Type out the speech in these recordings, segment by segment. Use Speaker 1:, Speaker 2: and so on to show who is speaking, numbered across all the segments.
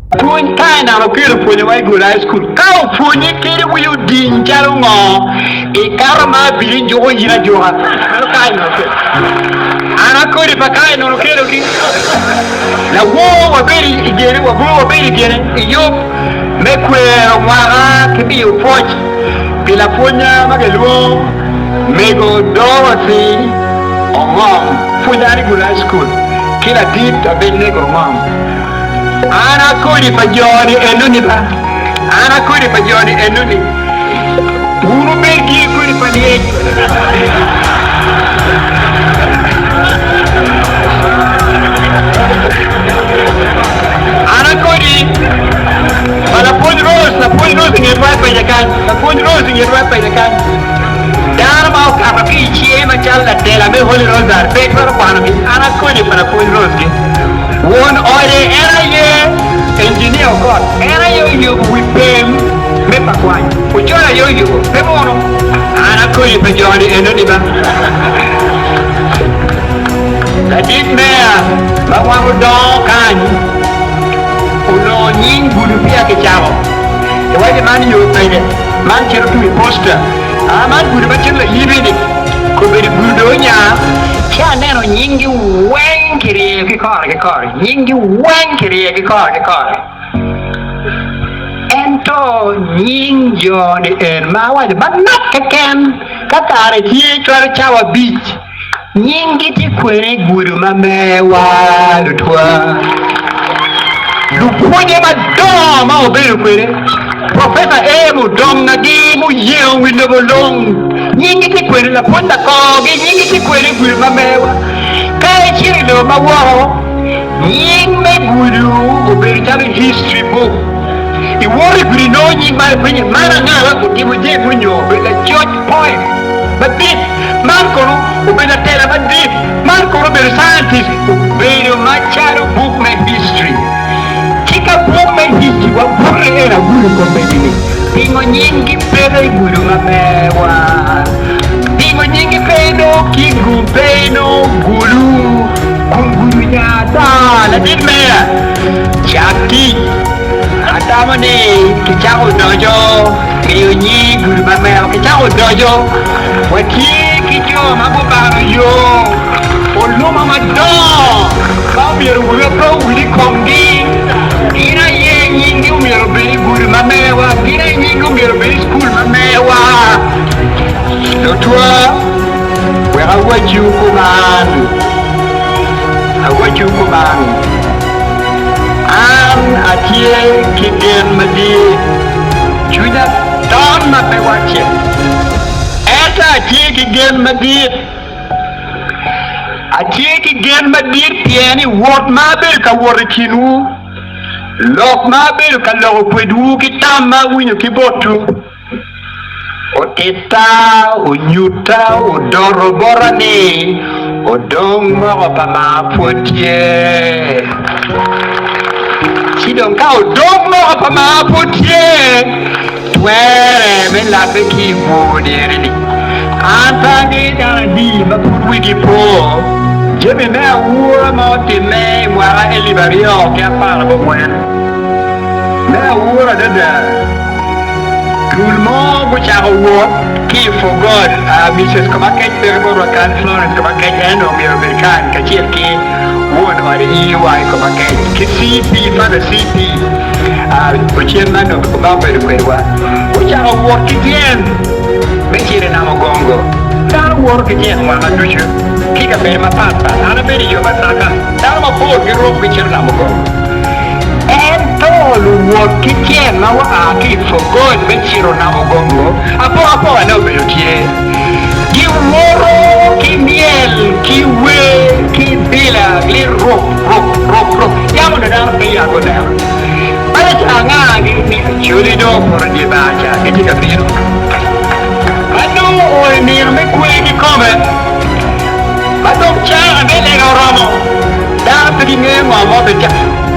Speaker 1: Pun kind of a pun away good high school. Cow pun you kid with you din jalongo. A carama being joy in a joa. Ana could if a kind of a now war very again, war very again. You make where Wara can be a forge. Pilaponia Magalu, Mego Dorothy, or mom, Funari good high school. Kill a deep a big nego mom. Ana kodi pajoni enuni ba. Ana kodi pajoni enuni. Unu begi kodi paniye. Ana kodi. Bala pun rose ingin buat penjakan. La pun rose ingin buat penjakan. Dar mau kapaki cie macam la tela me holy rose dar. Pek baru panapi. Ana kodi pada pun rose. One order area engineer God area you with them me pakwai ujola yo me mono ana ko yi pe jodi endo ni ba la dit me ba wa do kan uno nyin gudu pia ke chavo e waje man yo pe de man chero tu poster man gudu ba chelo yibe ni ko be gudu nya cha neno nyingi wenkiri ke kore nyingi wenkiri ke kore ento nying joni en mawa de banat kaken katare tie chwar chawa beach nyingi ti kwere guru mamewa lutwa luponye madom ma obere kwere professor emu dom nagi mu yeo windobolong nyingi ti kwere la ponda kogi nyingi ti kwere guru mamewa kare chiri do mawo nying me guru obere chabe history book I worry guru no nying ma penye mana ngala kutimu je munyo bela George Point but this man kono obere tela but this man kono bela scientist obere macharo book me history kika book me history wa burre era guru ko bedini pingo nyingi pere guru mamewa pingo nyingi peno kingu peno guru kunguru nyata la dimera chaki atamane kichao dojo kiyonyi guru mamewa kichao dojo waki kicho mabobaro yo oluma madon babiru guru wili kongi ina ye nyingi umiro beri guru mamewa ina nyingi umiro beri school mamewa lotwa wera wajuku man awajuku man an atie kigen madi juda don mapewache eta atie kigen madi pieni wot maber ka worikinu lok maber ka logo kwedu kitama winyo kibotu otita onyuta odoro borani odong moro pa mapotie sidon ka odong moro pa mapotie twere me la pe ki bodere ni antangi dana di mapur wigi po jebe me awura moti me mwara elibario ke apara bo mwen me awura dada Gulmo which I award key for God Mrs. Kamakej Bergoro Kan Florence Kamakej and American Kachirki won or the EY Kamakej CP for the CP which is man of Kumaba which I award again which is in Amagongo that work again one I do you kick a better my papa and a video but I'm a poor girl which is Amagongo work again now I keep for God when you run Amagongo apo no belutie ki moro ki miel ki we ki bila li rock ya mo na pe ya go na ala tanga ni churi do por di bacha ke ti capito ado o ni me qui come ma do cha me le ramo da per me mo be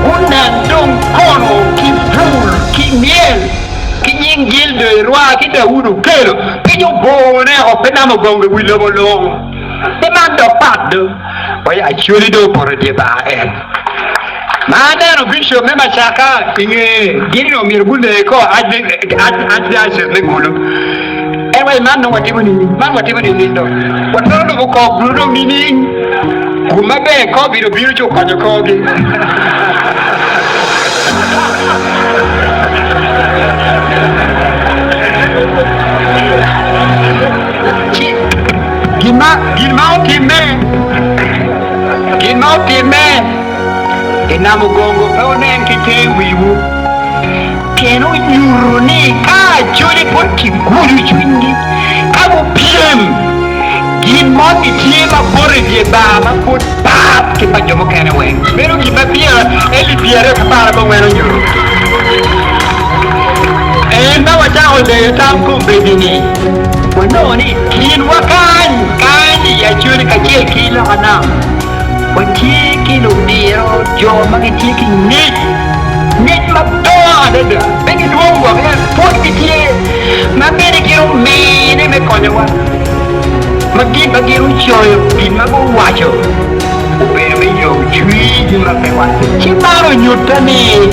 Speaker 1: una dong kono ki pul ki miel ki nyingil de roi ki da uru kero ki yo bone o penamo gongo wilo bolong te mando paddo poi Acholi do por di ba Madano Bishop Mema Chaka, giving me a good call, I did me good. Anyway, man, know what even is in though. What none of a call Bruno meaning? Kumabe, copy the beautiful Kajakogi. Gilmau Inamugongo Onen Kite Wiwu Piano Yuruni Acholi Poti Guru Chwindi Abu PM Gilmau Itima Borigi Baba Put Bab Kipa Jomo Kanaway Pero Giba Pia Eli Pierre Para Bongwero Yuru Enda Wachao de Tamko Bedini Wanoni Kin Wakan Kani Acholi Kache Kila Anam Watiki Lumiro, Joe Magitiki, Nit Mabdor, Pongdwongo, put it here, Mabedikiru made him a conua. Magibagiru Chope, in Mago Wacho, Obey me, you treat him up a one. Chimaro Nutani.